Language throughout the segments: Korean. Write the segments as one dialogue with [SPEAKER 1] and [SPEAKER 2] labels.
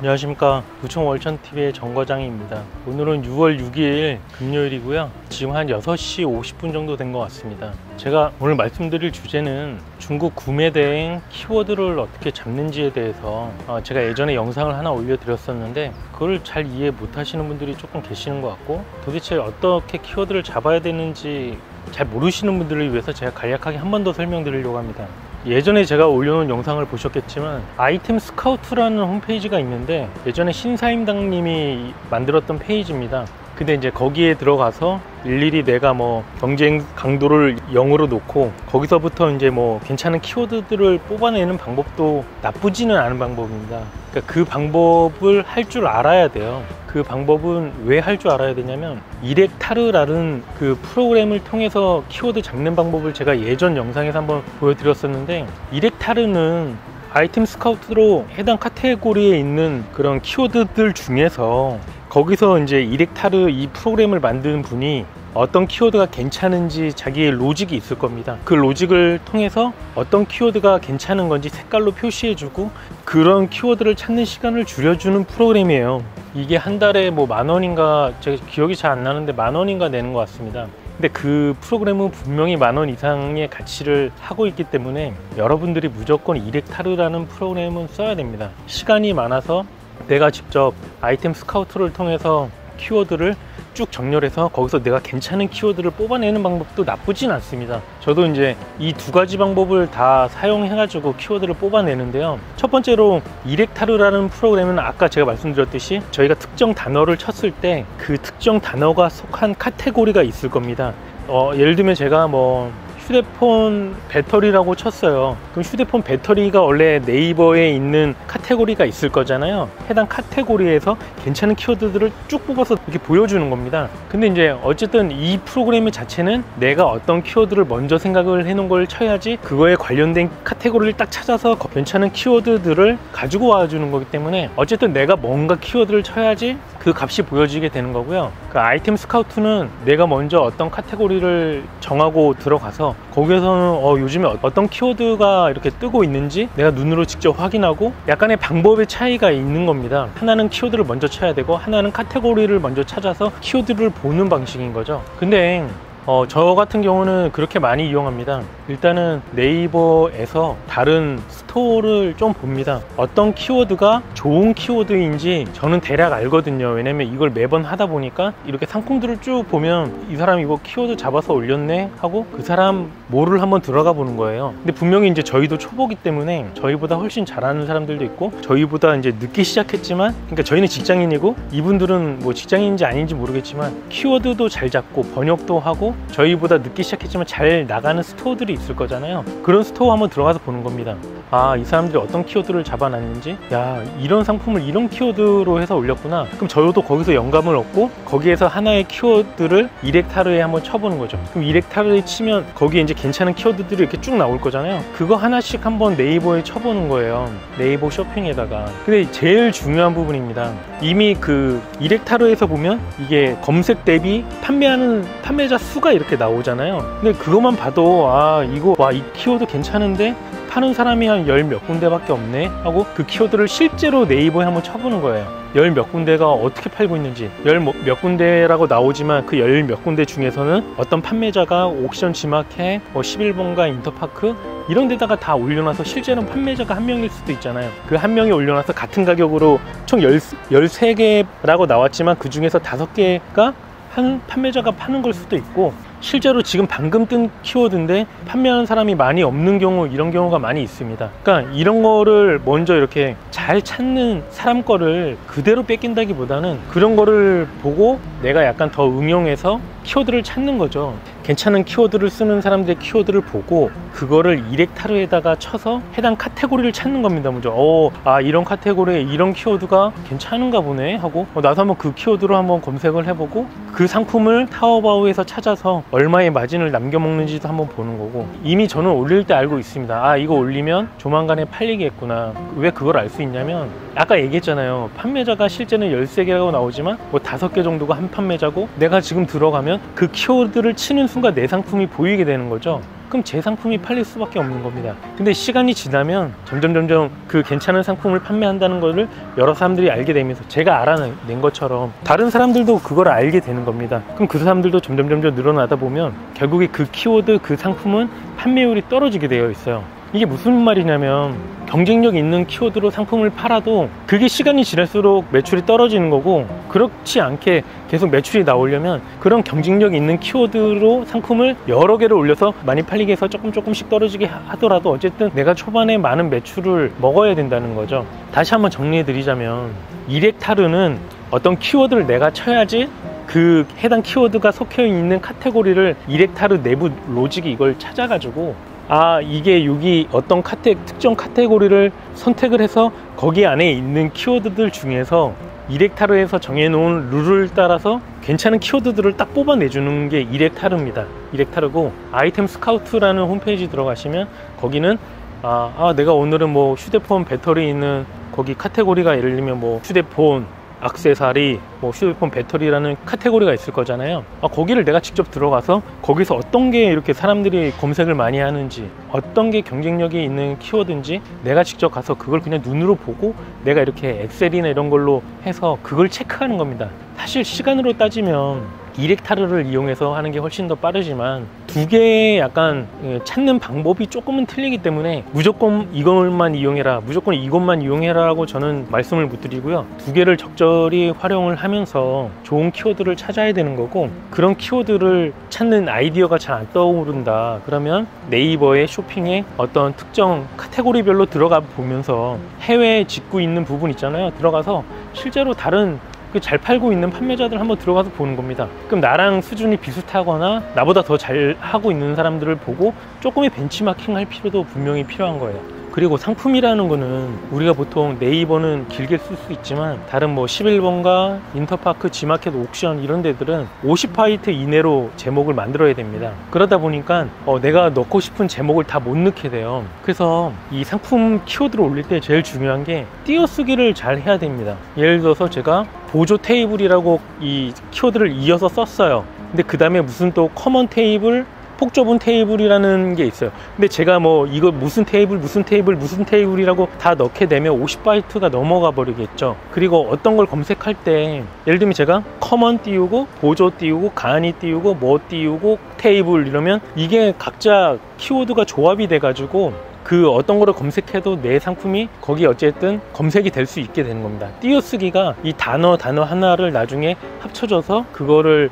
[SPEAKER 1] 안녕하십니까, 구청 월천TV의 정과장입니다. 오늘은 6월 6일 금요일이고요. 지금 한 6시 50분 정도 된 것 같습니다. 제가 오늘 말씀드릴 주제는 중국 구매대행 키워드를 어떻게 잡는지에 대해서 제가 예전에 영상을 하나 올려드렸었는데 그걸 잘 이해 못 하시는 분들이 조금 계시는 것 같고, 도대체 어떻게 키워드를 잡아야 되는지 잘 모르시는 분들을 위해서 제가 간략하게 한 번 더 설명드리려고 합니다. 예전에 제가 올려놓은 영상을 보셨겠지만 아이템 스카우트라는 홈페이지가 있는데, 예전에 신사임당님이 만들었던 페이지입니다. 근데 이제 거기에 들어가서 일일이 내가 뭐 경쟁 강도를 0으로 놓고 거기서부터 이제 뭐 괜찮은 키워드들을 뽑아내는 방법도 나쁘지는 않은 방법입니다. 그러니까 그 방법을 할 줄 알아야 돼요. 그 방법은 왜 할 줄 알아야 되냐면, 이렉타르라는 그 프로그램을 통해서 키워드 잡는 방법을 제가 예전 영상에서 한번 보여드렸었는데, 이렉타르는 아이템 스카우트로 해당 카테고리에 있는 그런 키워드들 중에서 거기서 이제 이렉타르 이 프로그램을 만든 분이 어떤 키워드가 괜찮은지 자기의 로직이 있을 겁니다. 그 로직을 통해서 어떤 키워드가 괜찮은 건지 색깔로 표시해주고 그런 키워드를 찾는 시간을 줄여주는 프로그램이에요. 이게 한 달에 뭐 10,000원인가, 제가 기억이 잘 안 나는데 10,000원인가 내는 것 같습니다. 근데 그 프로그램은 분명히 10,000원 이상의 가치를 하고 있기 때문에 여러분들이 무조건 이렉타르라는 프로그램은 써야 됩니다. 시간이 많아서 내가 직접 아이템 스카우트를 통해서 키워드를 쭉 정렬해서 거기서 내가 괜찮은 키워드를 뽑아내는 방법도 나쁘진 않습니다. 저도 이제 이 두 가지 방법을 다 사용해 가지고 키워드를 뽑아내는데요. 첫 번째로 이렉타르라는 프로그램은 아까 제가 말씀드렸듯이 저희가 특정 단어를 쳤을 때 그 특정 단어가 속한 카테고리가 있을 겁니다. 예를 들면 제가 뭐 휴대폰 배터리라고 쳤어요. 그럼 휴대폰 배터리가 원래 네이버에 있는 카테고리가 있을 거잖아요. 해당 카테고리에서 괜찮은 키워드들을 쭉 뽑아서 이렇게 보여주는 겁니다. 근데 이제 어쨌든 이 프로그램 자체는 내가 어떤 키워드를 먼저 생각을 해놓은 걸 쳐야지 그거에 관련된 카테고리를 딱 찾아서 괜찮은 키워드들을 가지고 와주는 거기 때문에 어쨌든 내가 뭔가 키워드를 쳐야지 그 값이 보여지게 되는 거고요. 그 아이템 스카우트는 내가 먼저 어떤 카테고리를 정하고 들어가서 거기에서는 요즘에 어떤 키워드가 이렇게 뜨고 있는지 내가 눈으로 직접 확인하고 약간의 방법의 차이가 있는 겁니다. 하나는 키워드를 먼저 쳐야 되고 하나는 카테고리를 먼저 찾아서 키워드를 보는 방식인 거죠. 근데 저 같은 경우는 그렇게 많이 이용합니다. 일단은 네이버에서 다른 스토어를 좀 봅니다. 어떤 키워드가 좋은 키워드인지 저는 대략 알거든요. 왜냐면 이걸 매번 하다 보니까 이렇게 상품들을 쭉 보면 이 사람 이거 키워드 잡아서 올렸네 하고 그 사람 뭐를 한번 들어가 보는 거예요. 근데 분명히 이제 저희도 초보기 때문에 저희보다 훨씬 잘하는 사람들도 있고 저희보다 이제 늦게 시작했지만, 그러니까 저희는 직장인이고 이분들은 뭐 직장인인지 아닌지 모르겠지만 키워드도 잘 잡고 번역도 하고 저희보다 늦게 시작했지만 잘 나가는 스토어들이 있을 거잖아요. 그런 스토어 한번 들어가서 보는 겁니다. 이 사람들이 어떤 키워드를 잡아놨는지, 야, 이런 상품을 이런 키워드로 해서 올렸구나. 그럼 저도 거기서 영감을 얻고 거기에서 하나의 키워드를 이렉타르에 한번 쳐보는 거죠. 그럼 이렉타르에 치면 거기에 이제 괜찮은 키워드들이 이렇게 쭉 나올 거잖아요. 그거 하나씩 한번 네이버에 쳐보는 거예요. 네이버 쇼핑에다가. 근데 제일 중요한 부분입니다. 이미 그 이렉타르에서 보면 이게 검색 대비 판매하는 판매자 수가 이렇게 나오잖아요. 근데 그것만 봐도 이 키워드 괜찮은데 파는 사람이 한 10 몇 군데밖에 없네 하고 그 키워드를 실제로 네이버에 한번 쳐보는 거예요. 10 몇 군데가 어떻게 팔고 있는지. 10 몇 군데라고 나오지만 그 10 몇 군데 중에서는 어떤 판매자가 옥션 지마켓, 11번가 인터파크 이런 데다가 다 올려놔서 실제로는 판매자가 한 명일 수도 있잖아요. 그 한 명이 올려놔서 같은 가격으로 총 13개라고 나왔지만 그 중에서 5개가 한 판매자가 파는 걸 수도 있고, 실제로 지금 방금 뜬 키워드인데 판매하는 사람이 많이 없는 경우, 이런 경우가 많이 있습니다. 그러니까 이런 거를 먼저 이렇게 잘 찾는 사람 거를 그대로 뺏긴다기보다는 그런 거를 보고 내가 약간 더 응용해서 키워드를 찾는 거죠. 괜찮은 키워드를 쓰는 사람들의 키워드를 보고 그거를 이렉타르에다가 쳐서 해당 카테고리를 찾는 겁니다. 먼저 이런 카테고리에 이런 키워드가 괜찮은가 보네 하고 나도 한번 그 키워드로 한번 검색을 해보고 그 상품을 타오바오에서 찾아서 얼마의 마진을 남겨먹는지도 한번 보는 거고, 이미 저는 올릴 때 알고 있습니다. 이거 올리면 조만간에 팔리겠구나. 왜 그걸 알 수 있냐면, 아까 얘기했잖아요. 판매자가 실제는 13개라고 나오지만 뭐 5개 정도가 한 판매자고, 내가 지금 들어가면 그 키워드를 치는 순간 내 상품이 보이게 되는 거죠. 그럼 제 상품이 팔릴 수밖에 없는 겁니다. 근데 시간이 지나면 점점 그 괜찮은 상품을 판매한다는 것을 여러 사람들이 알게 되면서, 제가 알아낸 것처럼 다른 사람들도 그걸 알게 되는 겁니다. 그럼 그 사람들도 점점 늘어나다 보면 결국에 그 키워드, 그 상품은 판매율이 떨어지게 되어 있어요. 이게 무슨 말이냐면, 경쟁력 있는 키워드로 상품을 팔아도 그게 시간이 지날수록 매출이 떨어지는 거고, 그렇지 않게 계속 매출이 나오려면 그런 경쟁력 있는 키워드로 상품을 여러 개를 올려서 많이 팔리게 해서 조금씩 떨어지게 하더라도 어쨌든 내가 초반에 많은 매출을 먹어야 된다는 거죠. 다시 한번 정리해 드리자면, 이렉타르는 어떤 키워드를 내가 쳐야지 그 해당 키워드가 속해 있는 카테고리를 이렉타르 내부 로직이 이걸 찾아가지고, 이게 여기 어떤 특정 카테고리를 선택을 해서 거기 안에 있는 키워드들 중에서 이렉타르에서 정해놓은 룰을 따라서 괜찮은 키워드들을 딱 뽑아내주는 게 이렉타르입니다. 이렉타르고, 아이템 스카우트라는 홈페이지 들어가시면 거기는 내가 오늘은 뭐 휴대폰 배터리 있는 거기 카테고리가 예를 들면 뭐 휴대폰 액세서리, 뭐 휴대폰 배터리라는 카테고리가 있을 거잖아요. 거기를 내가 직접 들어가서 거기서 어떤 게 이렇게 사람들이 검색을 많이 하는지, 어떤 게 경쟁력이 있는 키워드인지 내가 직접 가서 그걸 그냥 눈으로 보고 내가 이렇게 엑셀이나 이런 걸로 해서 그걸 체크하는 겁니다. 사실 시간으로 따지면 이렉타르를 이용해서 하는 게 훨씬 더 빠르지만, 두 개의 약간 찾는 방법이 조금은 틀리기 때문에 무조건 이것만 이용해라, 무조건 이것만 이용해라 라고 저는 말씀을 못 드리고요. 두 개를 적절히 활용을 하면서 좋은 키워드를 찾아야 되는 거고, 그런 키워드를 찾는 아이디어가 잘 안 떠오른다 그러면 네이버의 쇼핑에 어떤 특정 카테고리별로 들어가 보면서 해외에 짓고 있는 부분 있잖아요. 들어가서 실제로 다른 잘 팔고 있는 판매자들 한번 들어가서 보는 겁니다. 그럼 나랑 수준이 비슷하거나 나보다 더 잘 하고 있는 사람들을 보고 조금의 벤치마킹 할 필요도 분명히 필요한 거예요. 그리고 상품이라는 거는 우리가 보통 네이버는 길게 쓸 수 있지만, 다른 뭐 11번가, 인터파크, 지마켓, 옥션 이런 데들은 50바이트 이내로 제목을 만들어야 됩니다. 그러다 보니까 내가 넣고 싶은 제목을 다 못 넣게 돼요. 그래서 이 상품 키워드를 올릴 때 제일 중요한 게 띄어쓰기를 잘 해야 됩니다. 예를 들어서 제가 보조 테이블이라고 이 키워드를 이어서 썼어요. 근데 그 다음에 무슨 또 커먼 테이블, 폭 좁은 테이블이라는 게 있어요. 근데 제가 뭐 이거 무슨 테이블이라고 다 넣게 되면 50바이트가 넘어가 버리겠죠. 그리고 어떤 걸 검색할 때 예를 들면 제가 커먼 띄우고 보조 띄우고 간이 띄우고 뭐 띄우고 테이블 이러면 이게 각자 키워드가 조합이 돼 가지고 그 어떤 거를 검색해도 내 상품이 거기 어쨌든 검색이 될 수 있게 되는 겁니다. 띄어쓰기가 이 단어 하나를 나중에 합쳐져서 그거를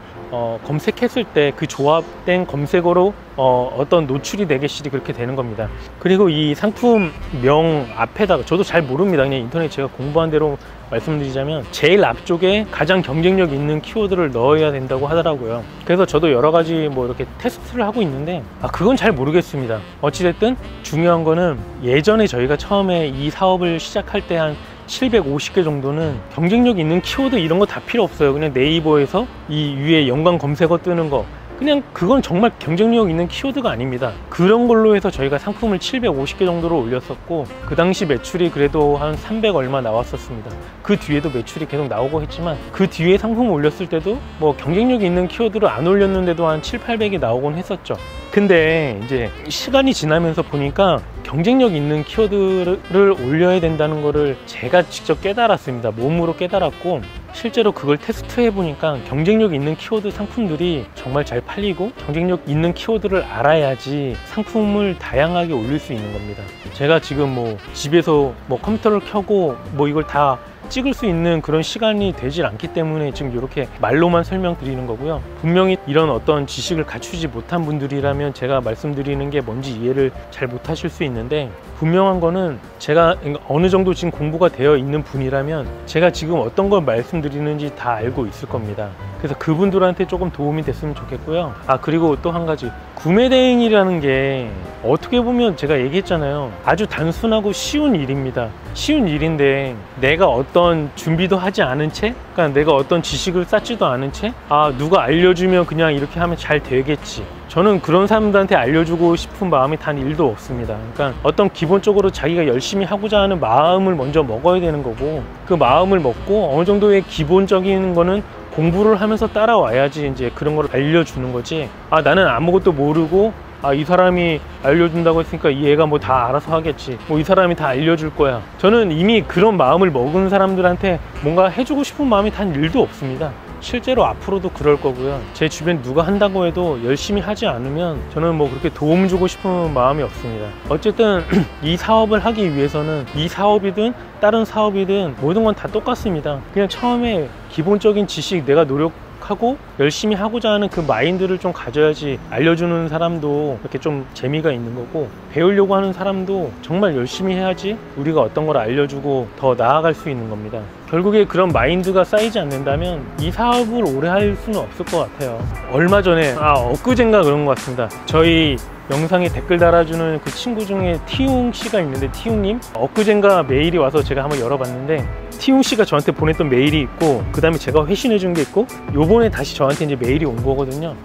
[SPEAKER 1] 검색했을 때 그 조합된 검색어로 어떤 노출이 되겠지, 그렇게 되는 겁니다. 그리고 이 상품명 앞에다가, 저도 잘 모릅니다. 그냥 인터넷 제가 공부한 대로 말씀드리자면 제일 앞쪽에 가장 경쟁력 있는 키워드를 넣어야 된다고 하더라고요. 그래서 저도 여러 가지 뭐 이렇게 테스트를 하고 있는데 그건 잘 모르겠습니다. 어찌됐든 중요한 거는, 예전에 저희가 처음에 이 사업을 시작할 때 한 750개 정도는 경쟁력 있는 키워드 이런 거 다 필요 없어요. 그냥 네이버에서 이 위에 연관 검색어 뜨는 거, 그냥 그건 정말 경쟁력 있는 키워드가 아닙니다. 그런 걸로 해서 저희가 상품을 750개 정도로 올렸었고, 그 당시 매출이 그래도 한 300 얼마 나왔었습니다. 그 뒤에도 매출이 계속 나오고 했지만, 그 뒤에 상품을 올렸을 때도 뭐 경쟁력 있는 키워드를 안 올렸는데도 한 7, 800이 나오곤 했었죠. 근데 이제 시간이 지나면서 보니까 경쟁력 있는 키워드를 올려야 된다는 거를 제가 직접 깨달았습니다. 몸으로 깨달았고, 실제로 그걸 테스트해 보니까 경쟁력 있는 키워드 상품들이 정말 잘 팔리고, 경쟁력 있는 키워드를 알아야지 상품을 다양하게 올릴 수 있는 겁니다. 제가 지금 뭐 집에서 뭐 컴퓨터를 켜고 뭐 이걸 다 찍을 수 있는 그런 시간이 되질 않기 때문에 지금 이렇게 말로만 설명드리는 거고요. 분명히 이런 어떤 지식을 갖추지 못한 분들이라면 제가 말씀드리는 게 뭔지 이해를 잘 못하실 수 있는데, 분명한 거는 제가 어느 정도 지금 공부가 되어 있는 분이라면 제가 지금 어떤 걸 말씀드리는지 다 알고 있을 겁니다. 그래서 그분들한테 조금 도움이 됐으면 좋겠고요. 그리고 또 한 가지, 구매 대행이라는 게 어떻게 보면 제가 얘기했잖아요. 아주 단순하고 쉬운 일입니다. 쉬운 일인데 내가 어떤 준비도 하지 않은 채, 그러니까 내가 어떤 지식을 쌓지도 않은 채 누가 알려주면 그냥 이렇게 하면 잘 되겠지, 저는 그런 사람들한테 알려주고 싶은 마음이 단 1도 없습니다. 그러니까 어떤 기본적으로 자기가 열심히 하고자 하는 마음을 먼저 먹어야 되는 거고, 그 마음을 먹고 어느 정도의 기본적인 거는 공부를 하면서 따라와야지 이제 그런 걸 알려주는 거지. 나는 아무것도 모르고 이 사람이 알려준다고 했으니까 이 애가 뭐 다 알아서 하겠지, 뭐 이 사람이 다 알려줄 거야. 저는 이미 그런 마음을 먹은 사람들한테 뭔가 해주고 싶은 마음이 단 1도 없습니다. 실제로 앞으로도 그럴 거고요. 제 주변 누가 한다고 해도 열심히 하지 않으면 저는 뭐 그렇게 도움 주고 싶은 마음이 없습니다. 어쨌든 이 사업을 하기 위해서는 이 사업이든 다른 사업이든 모든 건 다 똑같습니다. 그냥 처음에 기본적인 지식, 내가 노력하고 열심히 하고자 하는 그 마인드를 좀 가져야지 알려주는 사람도 이렇게 좀 재미가 있는 거고, 배우려고 하는 사람도 정말 열심히 해야지 우리가 어떤 걸 알려주고 더 나아갈 수 있는 겁니다. 결국에 그런 마인드가 쌓이지 않는다면 이 사업을 오래 할 수는 없을 것 같아요. 얼마 전에 엊그젠가 그런 것 같습니다. 저희 영상에 댓글 달아주는 그 친구 중에 티웅 씨가 있는데, 티웅님 엊그젠가 메일이 와서 제가 한번 열어봤는데, 티웅 씨가 저한테 보냈던 메일이 있고, 그 다음에 제가 회신해 준 게 있고, 요번에 다시 저한테 이제 메일이 온 거거든요.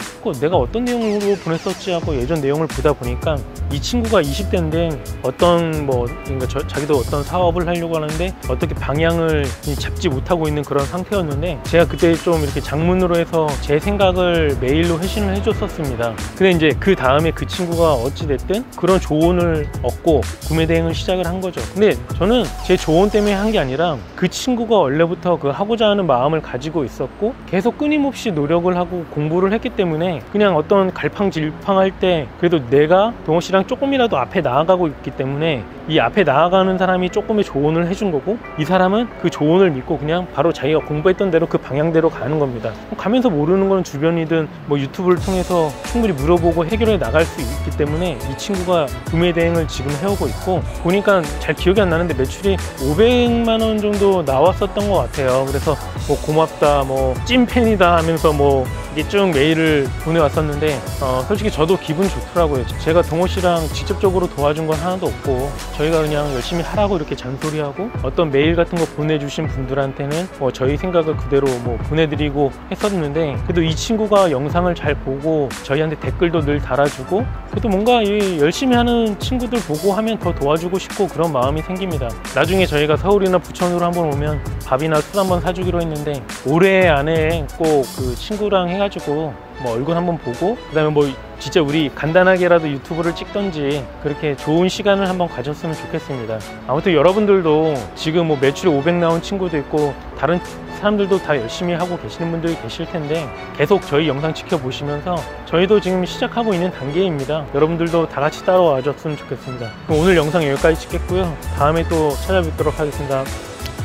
[SPEAKER 1] 내가 어떤 내용으로 보냈었지 하고 예전 내용을 보다 보니까 이 친구가 20대인데 그러니까 자기도 어떤 사업을 하려고 하는데 어떻게 방향을 잡지 못하고 있는 그런 상태였는데, 제가 그때 좀 이렇게 장문으로 해서 제 생각을 메일로 회신을 해줬었습니다. 근데 이제 그 다음에 그 친구가 어찌됐든 그런 조언을 얻고 구매 대행을 시작을 한 거죠. 근데 저는 제 조언 때문에 한 게 아니라 그 친구가 원래부터 그 하고자 하는 마음을 가지고 있었고 계속 끊임없이 노력을 하고 공부를 했기 때문에, 그냥 어떤 갈팡질팡할 때 그래도 내가 동호 씨랑 조금이라도 앞에 나아가고 있기 때문에 이 앞에 나아가는 사람이 조금의 조언을 해준 거고, 이 사람은 그 조언을 믿고 그냥 바로 자기가 공부했던 대로 그 방향대로 가는 겁니다. 가면서 모르는 건 주변이든 뭐 유튜브를 통해서 충분히 물어보고 해결해 나갈 수 있기 때문에 이 친구가 구매 대행을 지금 해오고 있고, 보니까 잘 기억이 안 나는데 매출이 500만 원 정도 나왔었던 것 같아요. 그래서 뭐 고맙다, 뭐 찐팬이다 하면서 뭐 이게 쭉 메일을 보내왔었는데, 솔직히 저도 기분 좋더라고요. 제가 동호 씨랑 직접적으로 도와준 건 하나도 없고, 저희가 그냥 열심히 하라고 이렇게 잔소리하고 어떤 메일 같은 거 보내주신 분들한테는 뭐 저희 생각을 그대로 뭐 보내드리고 했었는데, 그래도 이 친구가 영상을 잘 보고 저희한테 댓글도 늘 달아주고, 그래도 뭔가 이 열심히 하는 친구들 보고 하면 더 도와주고 싶고 그런 마음이 생깁니다. 나중에 저희가 서울이나 부천으로 한번 오면 밥이나 술 한번 사주기로 했는데, 올해 안에 꼭 그 친구랑 해가지고 뭐 얼굴 한번 보고, 그 다음에 뭐 진짜 우리 간단하게라도 유튜브를 찍던지 그렇게 좋은 시간을 한번 가졌으면 좋겠습니다. 아무튼 여러분들도 지금 뭐 매출이 500 나온 친구도 있고 다른 사람들도 다 열심히 하고 계시는 분들이 계실 텐데, 계속 저희 영상 지켜보시면서 저희도 지금 시작하고 있는 단계입니다. 여러분들도 다 같이 따라와 줬으면 좋겠습니다. 그럼 오늘 영상 여기까지 찍겠고요. 다음에 또 찾아뵙도록 하겠습니다.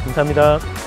[SPEAKER 1] 감사합니다.